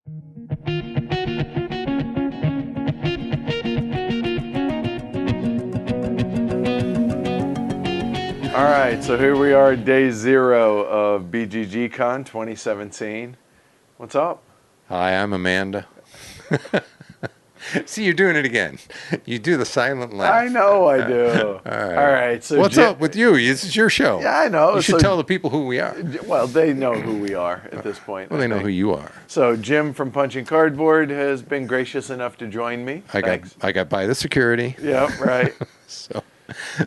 All right, so here we are, day 0 of BGGCon 2017. What's up? Hi, I'm Amanda. See, you're doing it again. You do the silent laugh. I know I do. All All right, so what's up with you? This is your show. Yeah, I know. You should tell the people who we are. Well, they know who we are at this point. Well, they know who you are. So Jim from Punching Cardboard has been gracious enough to join me. I got by the security. Yeah, right.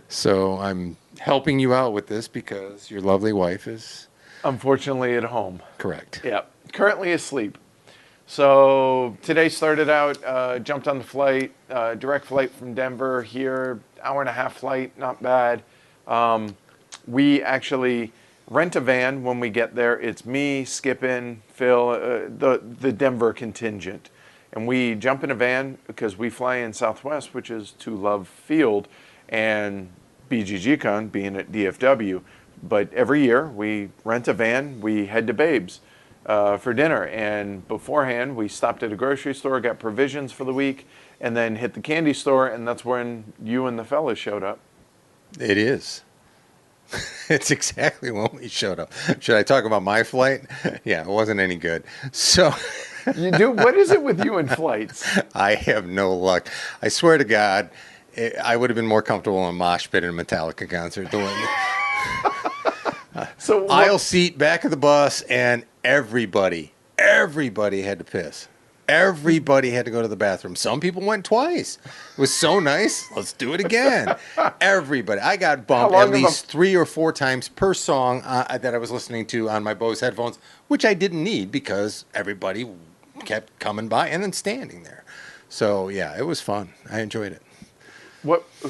So I'm helping you out with this because your lovely wife is unfortunately at home. Correct. Yeah, currently asleep. So today started out, jumped on the flight, direct flight from Denver here, hour-and-a-half flight, not bad. We actually rent a van when we get there. It's me, Skippin, Phil, the Denver contingent. And we jump in a van because we fly in Southwest, which is to Love Field, and BGGCon being at DFW. But every year we rent a van, we head to Babe's for dinner. And beforehand, we stopped at a grocery store, got provisions for the week, and then hit the candy store, and that's when you and the fellas showed up. It is. It's exactly when we showed up. Should I talk about my flight? Yeah, it wasn't any good. So you do? What is it with you and flights? I have no luck. I swear to God, I would have been more comfortable in a mosh pit at a Metallica concert. So aisle seat, back of the bus, and everybody had to piss. Everybody had to go to the bathroom. Some people went twice. It was so nice. Let's do it again. Everybody. I got bumped at least 3 or 4 times per song that I was listening to on my Bose headphones, which I didn't need because everybody kept coming by and then standing there. So, yeah, it was fun. I enjoyed it.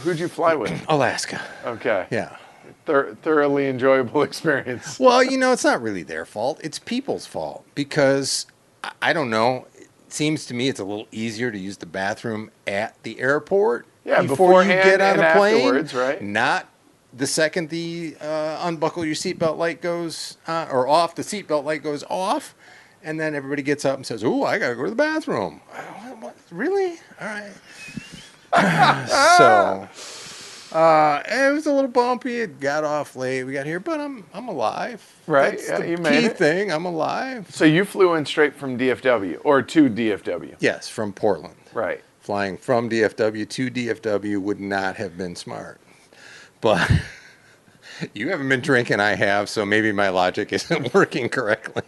Who'd you fly with? Alaska. Okay. Yeah. Thoroughly enjoyable experience. Well, it's not really their fault. It's people's fault because, I don't know, it seems to me it's a little easier to use the bathroom at the airport before you get on the plane. Right? Not the second the unbuckle your seatbelt light goes or off, the seatbelt light goes off, and then everybody gets up and says, "Ooh, I got to go to the bathroom." What? Really? All right. So... it was a little bumpy. It got off late. We got here, but I'm alive. Right? That's you the made key it. thing. I'm alive. So you flew in straight from DFW or to DFW? Yes, from Portland. Right. Flying from DFW to DFW would not have been smart. But you haven't been drinking. I have, so maybe my logic isn't working correctly.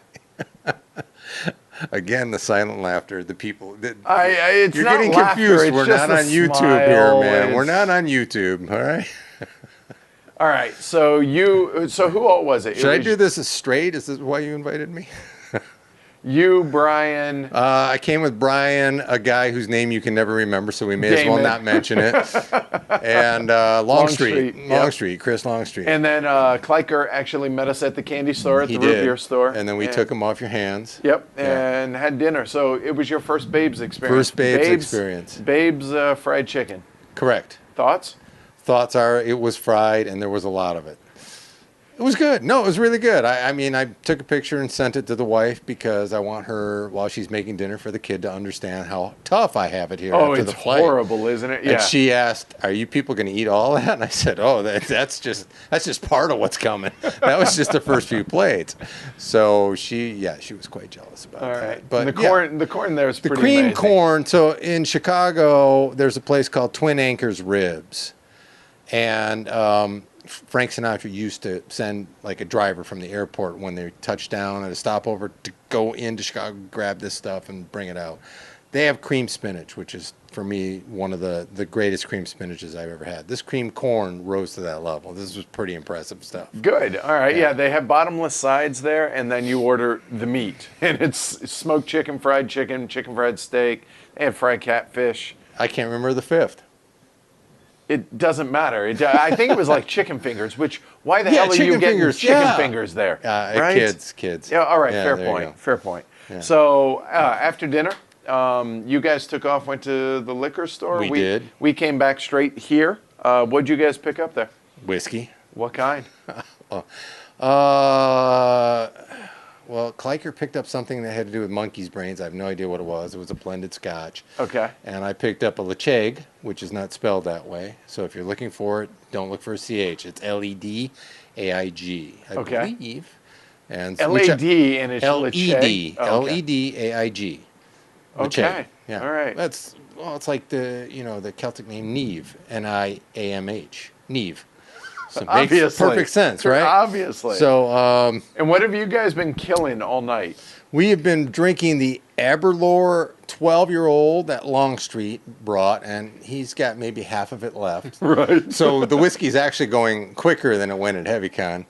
Again, the silent laughter. The people. It's you're not getting laughter, confused. it's We're just not a on YouTube smile. here, man. We're not on YouTube. All right. All right. So who all was it? Should I do this as straight? Is this why you invited me? You, Brian. I came with Brian, a guy whose name you can never remember, so we may as well not mention it. And Longstreet, Chris Longstreet. And then Kleiker actually met us at the candy store, at the root beer store. And then we took him off your hands. Yep, and had dinner. So it was your first Babes experience. First Babes experience. Babes fried chicken. Correct. Thoughts? Thoughts are it was fried and there was a lot of it. It was good. No, it was really good. I mean, I took a picture and sent it to the wife because I want her, while she's making dinner for the kid, to understand how tough I have it here after the flight. Oh, it's horrible, isn't it? Yeah. And she asked, "Are you people going to eat all that?" And I said, "Oh, that's just part of what's coming. That was just the first few plates." So she was quite jealous about that. Right. But the corn there is pretty the cream amazing. corn. So in Chicago, there's a place called Twin Anchors Ribs, and Frank Sinatra used to send like a driver from the airport when they touched down at a stopover to go into Chicago, grab this stuff and bring it out. They have cream spinach, which is, for me, one of the greatest cream spinaches I've ever had. This cream corn rose to that level. This was pretty impressive stuff. Good. All right. Yeah, they have bottomless sides there, and then you order the meat. And it's smoked chicken, fried steak. They have fried catfish. I can't remember the fifth. It doesn't matter. I think it was like chicken fingers, which, why the hell are you getting chicken fingers there? Right? Kids. Yeah, all right, Yeah, fair point. Yeah. So after dinner, you guys took off, went to the liquor store. We did. We came back straight here. What'd you guys pick up there? Whiskey. What kind? well, Kleiker picked up something that had to do with monkey's brains. I have no idea what it was. It was a blended scotch. Okay. And I picked up a Lecheg, which is not spelled that way. So if you're looking for it, don't look for a CH. It's Ledaig, I Okay. believe. And LAD and it's Lecheg? LED, Oh, okay. Ledaig. Okay. Yeah. All right. That's, well, it's like the Celtic name Neve, Niamh, Neve. So it makes Obviously. perfect sense, right? Obviously. So And what have you guys been killing all night? we have been drinking the Aberlour 12-year-old that Longstreet brought, and he's got maybe half of it left. Right. So the whiskey's actually going quicker than it went at HeavyCon,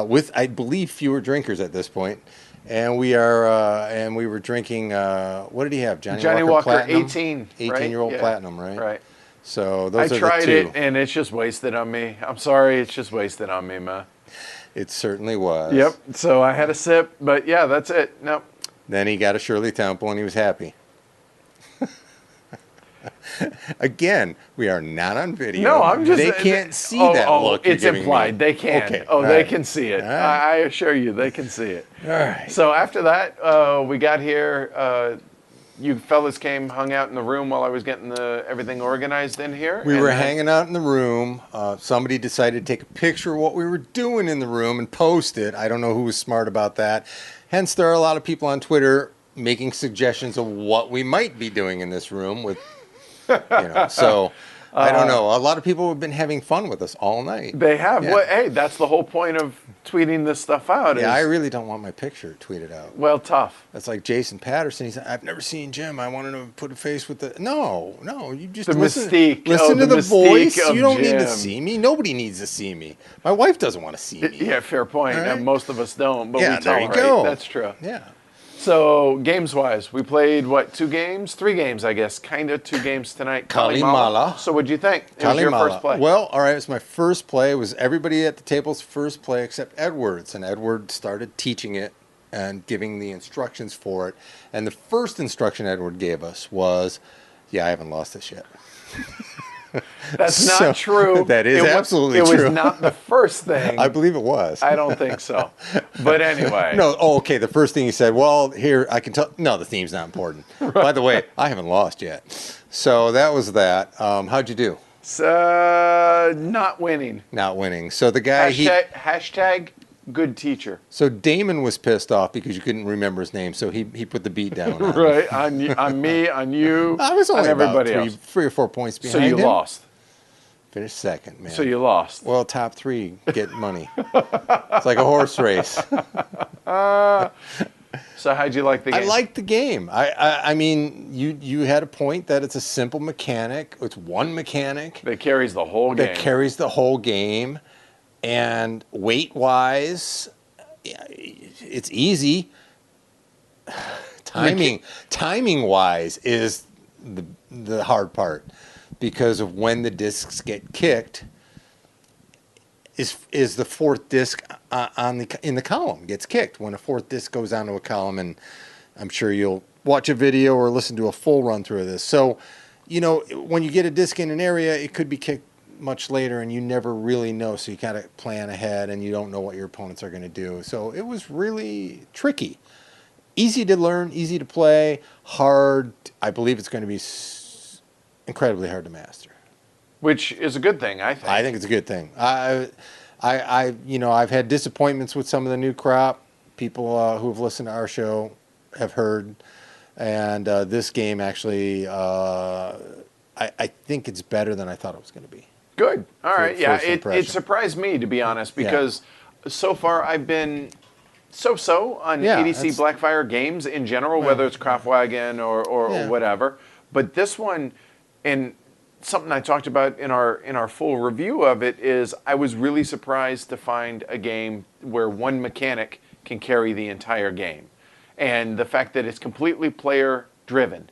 with, I believe, fewer drinkers at this point. And we were drinking, what did he have? Johnny Walker Platinum? 18. 18-year-old right? Platinum, right? Right. So those I are tried the two. it and it's just wasted on me. I'm sorry, it's just wasted on me, man. It certainly was. Yep. So I had a sip, but yeah, that's it. Nope. Then he got a Shirley Temple and he was happy. Again, we are not on video. No, I'm just. They can't see that look. It's you're giving implied. me. They can. Okay. Oh, all they right. can see it. All right. I assure you, they can see it. All right. So after that, we got here. You fellas came, hung out in the room while I was getting everything organized in here. We and were then- hanging out in the room. Somebody decided to take a picture of what we were doing in the room and post it. I don't know who was smart about that. Hence, there are a lot of people on Twitter making suggestions of what we might be doing in this room with, so I don't know. A lot of people have been having fun with us all night. They have. Yeah. Well, hey, that's the whole point of tweeting this stuff out. Yeah, I is, really don't want my picture tweeted out. well, tough. That's like Jason Patterson. He said, I've never seen Jim. I wanted to put a face with the... No, you just The listen, mystique. listen Oh, to the mystique voice. of You don't need to Jim. see me. Nobody needs to see me. My wife doesn't want to see me. Yeah, fair point. All right. And most of us don't, but Yeah, we there you tolerate. go. That's true. Yeah. So games-wise, we played, 2 games? 3 games, I guess. Kind of 2 games tonight. Calimala. So what'd you think? It was your first play. Well, all right, it was my first play. It was everybody at the table's first play except Edwards. And Edward started teaching it and giving the instructions for it. And the first instruction Edward gave us was, I haven't lost this yet. That's not So, true. that is absolutely It true. was not the first thing. I believe it was. I don't think so. But anyway. No, okay. The first thing he said, well, here, I can tell. No, the theme's not important. By the way, I haven't lost yet. So that was that. How'd you do? Not winning. Not winning. So the guy, Hashtag good teacher. so Damon was pissed off because you couldn't remember his name. So he put the beat down. On him. Right. On me, on you, I was only on everybody about else. 3 or 4 points So behind you him. lost. Finished second, man. So you lost. Well, top 3 get money. It's like a horse race. So how'd you like the game? I liked the game. I mean, you had a point that it's a simple mechanic. It's one mechanic that carries the whole game. that carries the whole game, and weight-wise, it's easy. Timing-wise is the hard part because of when the discs get kicked. Is the 4th disc in the column gets kicked when a 4th disc goes onto a column, and I'm sure you'll watch a video or listen to a full run through of this. So, when you get a disc in an area, it could be kicked much later, and you never really know. So you gotta plan ahead, and you don't know what your opponents are going to do. So it was really tricky, easy to learn, easy to play, hard. I believe it's going to be incredibly hard to master. Which is a good thing, I think. I think it's a good thing. I've had disappointments with some of the new crop. People who have listened to our show have heard, and this game actually, I think it's better than I thought it was going to be. Good. All right. Yeah. first It impression. surprised me, to be honest, because so far I've been so on Yeah, EDC that's- Blackfire games in general, whether it's Kraftwagen or Yeah. whatever. But this one, and something I talked about in our full review of it, is I was really surprised to find a game where one mechanic can carry the entire game. And the fact that it's completely player driven.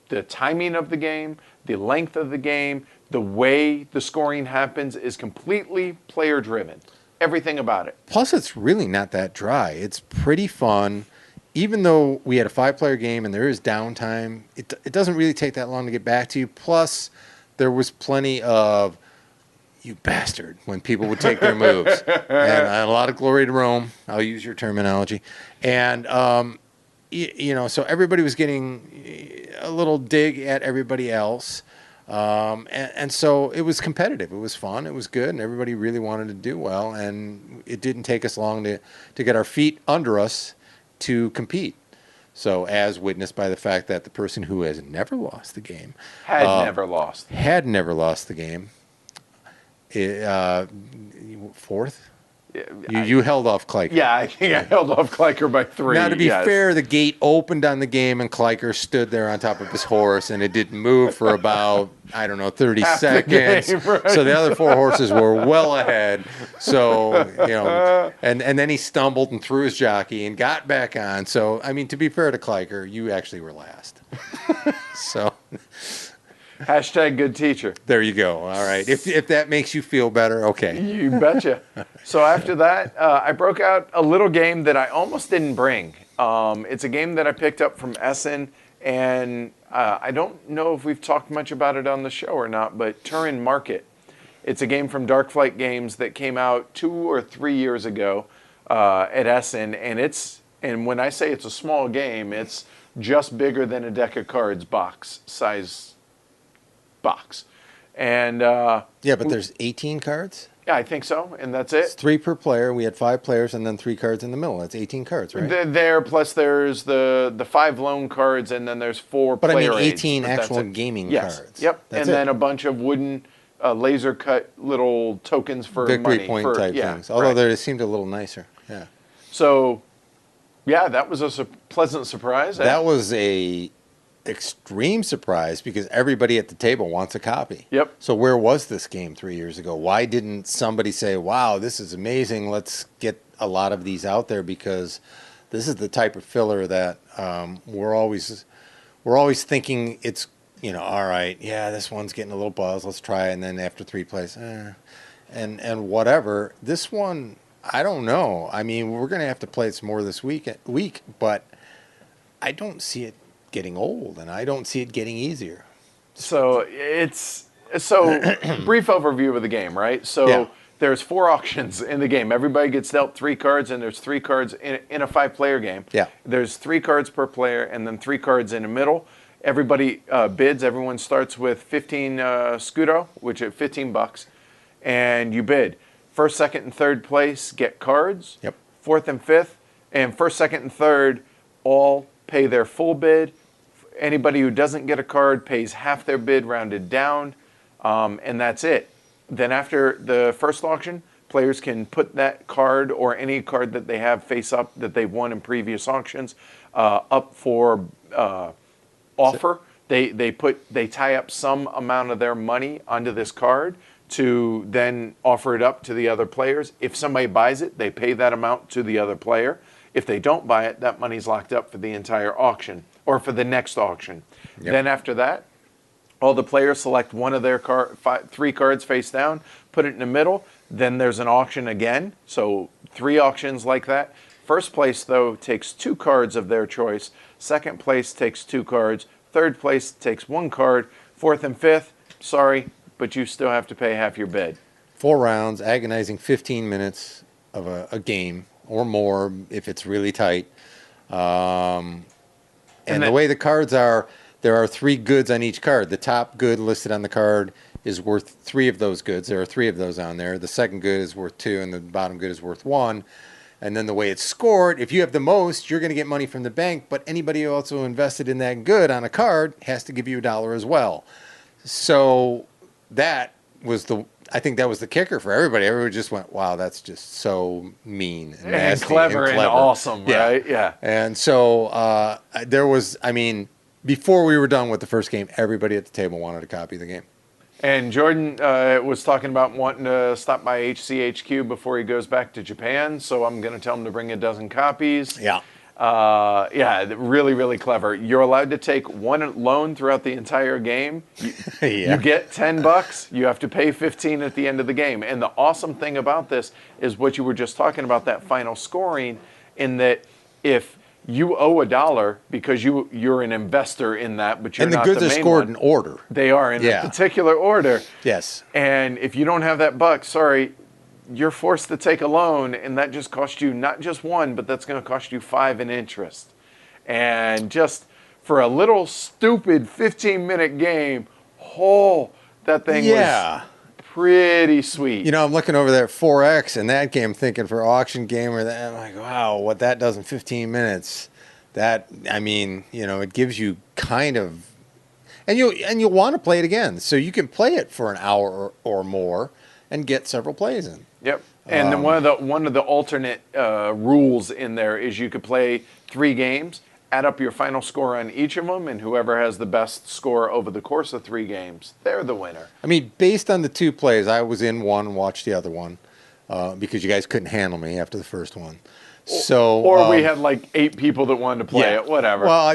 The timing of the game, the length of the game, the way the scoring happens is completely player driven. Everything about it. Plus, it's really not that dry. It's pretty fun. Even though we had a 5-player game and there is downtime, it doesn't really take that long to get back to you. Plus, there was plenty of, you bastard, when people would take their moves. And a lot of glory to Rome. I'll use your terminology. And, so everybody was getting a little dig at everybody else. And so it was competitive. It was fun. It was good. And everybody really wanted to do well. And it didn't take us long to get our feet under us to compete. So as witnessed by the fact that the person who has never lost the game. Had never lost the game. Fourth? You held off Kleiker. Yeah, I think I held off Kleiker by 3. Now, to be fair, the gate opened on the game, and Kleiker stood there on top of his horse, and it didn't move for about, 30 seconds. Game, right? So the other 4 horses were well ahead. So, and then he stumbled and threw his jockey and got back on. So, to be fair to Kleiker, you actually were last. So... Hashtag good teacher. There you go. All right. If that makes you feel better, okay. You betcha. So after that, I broke out a little game that I almost didn't bring. It's a game that I picked up from Essen, and I don't know if we've talked much about it on the show or not, but Turin Market. It's a game from Dark Flight Games that came out 2 or 3 years ago at Essen, and when I say it's a small game, it's just bigger than a deck of cards size box. And but there's 18 cards? Yeah, I think so, and that's it. It's 3 per player. We had 5 players and then 3 cards in the middle. That's 18 cards, right? Plus there's the 5 lone cards, and then there's 4 player aids. 18 actual gaming cards. Yep, that's then a bunch of wooden laser cut little tokens for victory money. point type things. Although they seemed a little nicer. Yeah. So, that was a pleasant surprise. That was a extreme surprise because everybody at the table wants a copy. Yep. So where was this game 3 years ago? Why didn't somebody say, wow, this is amazing, let's get a lot of these out there, because this is the type of filler that we're always thinking it's, all right, this one's getting a little buzz, let's try it, and then after 3 plays, and whatever. This one, I don't know. We're going to have to play it some more this week, but I don't see it getting old, and I don't see it getting easier. So brief overview of the game, right? So there's 4 auctions in the game. Everybody gets dealt 3 cards, and there's 3 cards in a 5-player game. Yeah. There's 3 cards per player, and then 3 cards in the middle. Everybody bids. Everyone starts with 15 scudo, which is $15, and you bid. First, second, and third place get cards. Yep. Fourth and fifth, and first, second, and third all pay their full bid. Anybody who doesn't get a card pays half their bid rounded down, and that's it. Then after the first auction, players can put that card or any card that they have face up that they've won in previous auctions up for offer. They tie up some amount of their money onto this card to then offer it up to the other players. If somebody buys it, they pay that amount to the other player. If they don't buy it, that money's locked up for the entire auction or for the next auction. Yep. Then after that, all the players select one of their 3 cards face down, put it in the middle. Then there's an auction again. So 3 auctions like that. First place, though, takes 2 cards of their choice. Second place takes 2 cards. Third place takes 1 card. Fourth and fifth, sorry, but you still have to pay half your bid. 4 rounds, agonizing 15 minutes of a game or more if it's really tight. And the way the cards are, there are 3 goods on each card. The top good listed on the card is worth 3 of those goods. There are 3 of those on there. The second good is worth 2, and the bottom good is worth 1. And then the way it's scored, if you have the most, you're going to get money from the bank, but anybody who also invested in that good on a card has to give you $1 as well. So that was I think that was the kicker for everybody. Everybody just went, wow, that's just so mean and nasty clever and awesome, right? Yeah. And so there was, before we were done with the first game, everybody at the table wanted a copy of the game. And Jordan was talking about wanting to stop by HCHQ before he goes back to Japan, so I'm going to tell him to bring a dozen copies. Yeah. Really, really clever. You're allowed to take 1 loan throughout the entire game. You get $10. You have to pay 15 at the end of the game. And the awesome thing about this is what you were just talking about, that final scoring, in that if you owe $1 because you're an investor in that, but you're And the not goods the are main scored one. in order. They are in a particular order. Yes. And if you don't have that buck, sorry, you're forced to take a loan, and that just costs you not just one, but that's going to cost you 5 in interest. And just for a little stupid 15-minute game, that thing was pretty sweet. You know, I'm looking over there at 4X and that game, thinking for auction game or that, I'm like, wow, what that does in 15 minutes. That, I mean, you know, it gives you kind of, and you'll want to play it again. So you can play it for an hour or more and get several plays in. Yep. And then one of the alternate rules in there is you could play 3 games, add up your final score on each of them, and whoever has the best score over the course of 3 games, they're the winner. I mean, based on the 2 plays, I was in one and watched the other one because you guys couldn't handle me after the first one. So, or we had like 8 people that wanted to play it. Whatever. Well, I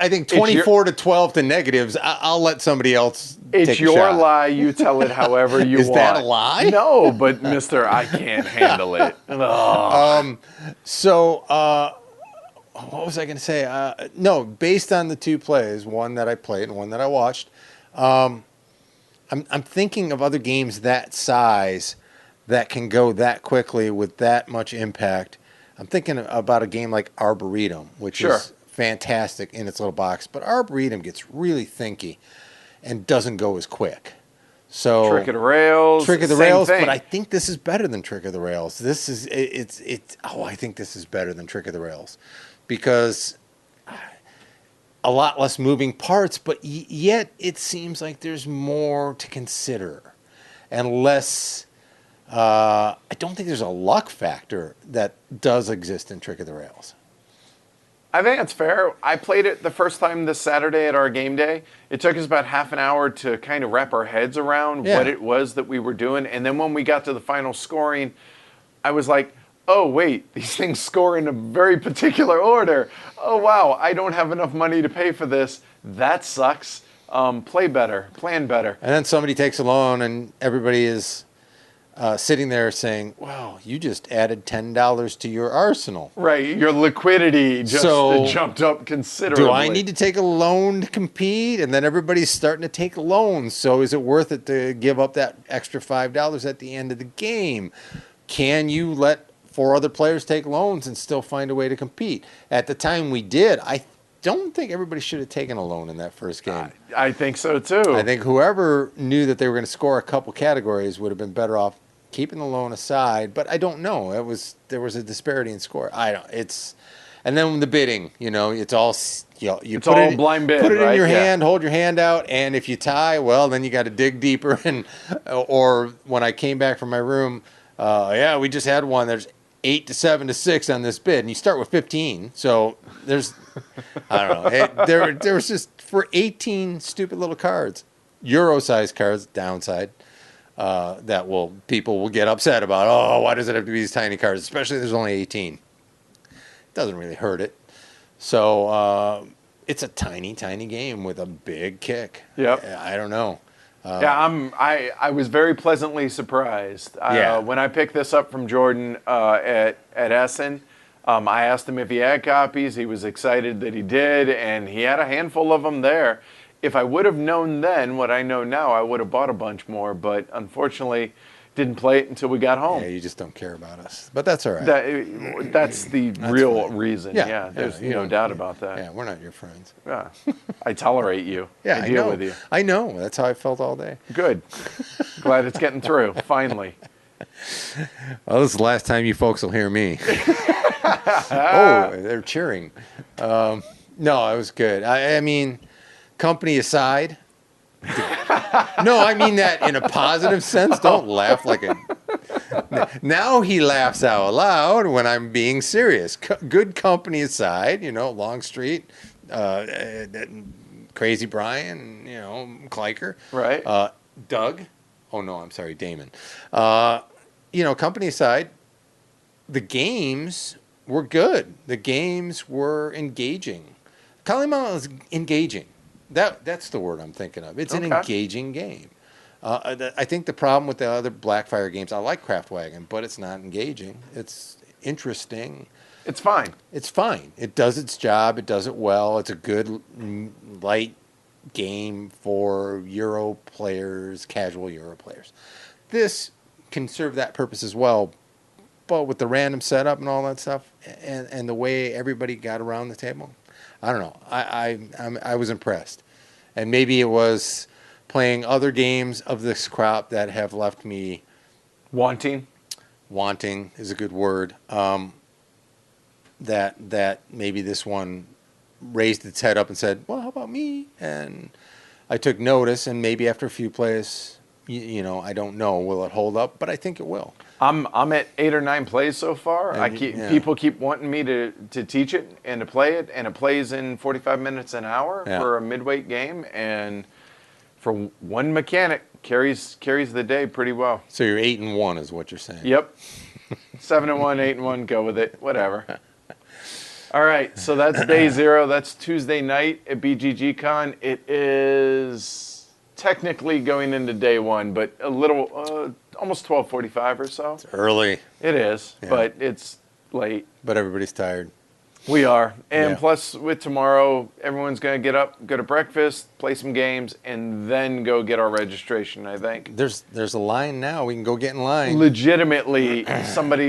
think 24 to 12 to negatives. I'll let somebody else. It's your lie. You tell it however you want. Is that a lie? No, but Mister, I can't handle it. So, what was I going to say? No, based on the 2 plays, one that I played and one that I watched, I'm thinking of other games that size that can go that quickly with that much impact. I'm thinking about a game like Arboretum, which is fantastic in its little box, but Arboretum gets really thinky and doesn't go as quick. So Trick of the Rails, but I think this is better than Trick of the Rails. I think this is better than Trick of the Rails because a lot less moving parts, but yet it seems like there's more to consider and less. I don't think there's a luck factor that does exist in Trick of the Rails. I think that's fair. I played it the first time this Saturday at our game day. It took us about half an hour to kind of wrap our heads around what it was that we were doing. And then when we got to the final scoring, I was like, oh, wait, these things score in a very particular order. Oh, wow, I don't have enough money to pay for this. That sucks. Play better, plan better. And then somebody takes a loan and everybody is sitting there saying, wow, you just added $10 to your arsenal. Right, your liquidity just jumped up considerably. Do I need to take a loan to compete? And then everybody's starting to take loans. So is it worth it to give up that extra $5 at the end of the game? Can you let 4 other players take loans and still find a way to compete? At the time we did, I don't think everybody should have taken a loan in that first game. I think so too. I think whoever knew that they were going to score a couple categories would have been better off keeping the loan aside, but I don't know. There was a disparity in score. And then the bidding, it's all it's all blind bid. Put it right? in your hand, hold your hand out, and if you tie, well, then you got to dig deeper. Or when I came back from my room, we just had one. There's 8 to 7 to 6 on this bid, and you start with 15. So there's, I don't know. There was just for 18 stupid little cards, Euro-sized cards, downside. That people will get upset about. Oh, why does it have to be these tiny cards? Especially if there's only 18. It doesn't really hurt it. So it's a tiny, tiny game with a big kick. Yep. I don't know. I was very pleasantly surprised. When I picked this up from Jordan at Essen, I asked him if he had copies. He was excited that he did, and he had a handful of them there. If I would have known then what I know now, I would have bought a bunch more, but unfortunately didn't play it until we got home. Yeah, you just don't care about us. But that's all right. That's the real reason. Yeah, there's no doubt about that. Yeah, we're not your friends. Yeah. I tolerate you. Yeah, I deal with you. I know. That's how I felt all day. Good. Glad it's getting through, finally. Well, this is the last time you folks will hear me. Oh, they're cheering. No, it was good. I mean... Company aside, no, I mean that in a positive sense. Don't laugh like a. Now he laughs out loud when I'm being serious. Good company aside, Longstreet, Crazy Brian, Kleiker, right? Doug. Oh no, I'm sorry, Damon. Company aside, the games were good. The games were engaging. Calimala is engaging. That's the word I'm thinking of. It's an engaging game. I think the problem with the other Blackfire games, I like Craftwagon, but it's not engaging. It's interesting. It's fine. It's fine. It does its job. It does it well. It's a good light game for Euro players, casual Euro players. This can serve that purpose as well, but with the random setup and all that stuff, and the way everybody got around the table, I don't know. I was impressed, and maybe it was playing other games of this crop that have left me Wanting. wanting is a good word. That maybe this one raised its head up and said, "Well, how about me?" And I took notice, and maybe after a few plays, you know, I don't know, will it hold up? But I think it will. I'm at 8 or 9 plays so far. And People keep wanting me to teach it and to play it, and it plays in 45 minutes an hour for a midweight game, and for one mechanic carries the day pretty well. So you're 8-1 is what you're saying. Yep. 7-1, 8-1, go with it. Whatever. All right, so that's day 0. That's Tuesday night at BGGCon. It is technically going into day 1, but a little, almost 12:45 or so. It's early. It is, Yeah. but it's late. But everybody's tired. We are. And Yeah. plus, with tomorrow, everyone's going to get up, go to breakfast, play some games, and then go get our registration, I think. There's a line now. We can go get in line. Legitimately, some of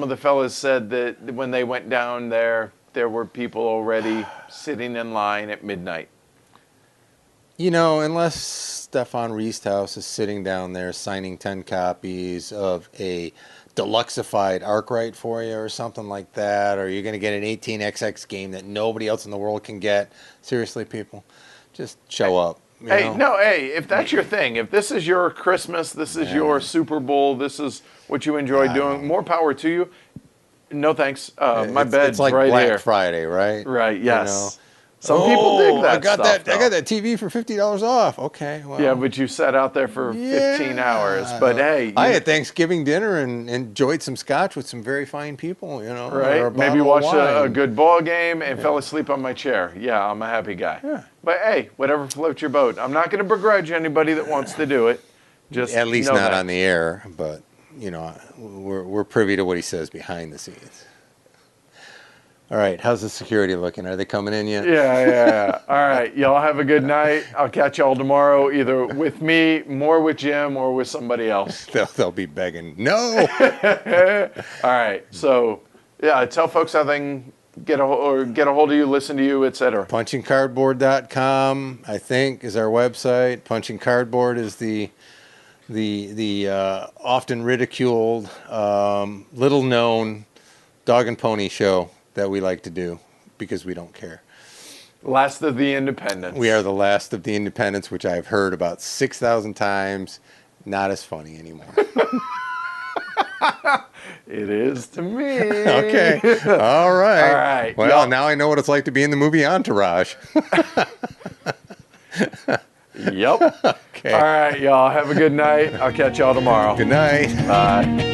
the fellas said that when they went down there were people already sitting in line at midnight. You know, unless Stefan Riesthaus is sitting down there signing 10 copies of a deluxeified Arkwright for you or something like that, or you're going to get an 18XX game that nobody else in the world can get. Seriously, people, just show up. You know? If that's your thing, if this is your Christmas, this is your Super Bowl, this is what you enjoy doing, more power to you. No thanks. My bed's it's like right Black here. Friday, right? Right, yes. You know? Some people dig that I got stuff, I got that TV for $50 off. Okay, well. Yeah, but you sat out there for 15 hours. But hey, I had Thanksgiving dinner and enjoyed some scotch with some very fine people, you know. right? or a Maybe bottle of watched a wine. good ball game and fell asleep on my chair. Yeah, I'm a happy guy. Yeah. But hey, whatever floats your boat. I'm not going to begrudge anybody that wants to do it. Just At least know not that. on the air, but you know, we're privy to what he says behind the scenes. All right, how's the security looking? Are they coming in yet? Yeah. All right, y'all have a good night. I'll catch y'all tomorrow, either with me, more with Jim, or with somebody else. They'll be begging. No. All right, so yeah, tell folks how they can get a hold of you, listen to you, etc. Punchingcardboard.com, I think, is our website. Punching Cardboard is the often ridiculed, little known dog and pony show that we like to do because we don't care. Last of the Independents. We are the last of the Independents, which I've heard about 6,000 times. Not as funny anymore. It is to me. Okay. All right. All right. Well, Y'all- now I know what it's like to be in the movie Entourage. Yep. Okay. All right, y'all. Have a good night. I'll catch y'all tomorrow. Good night. Bye.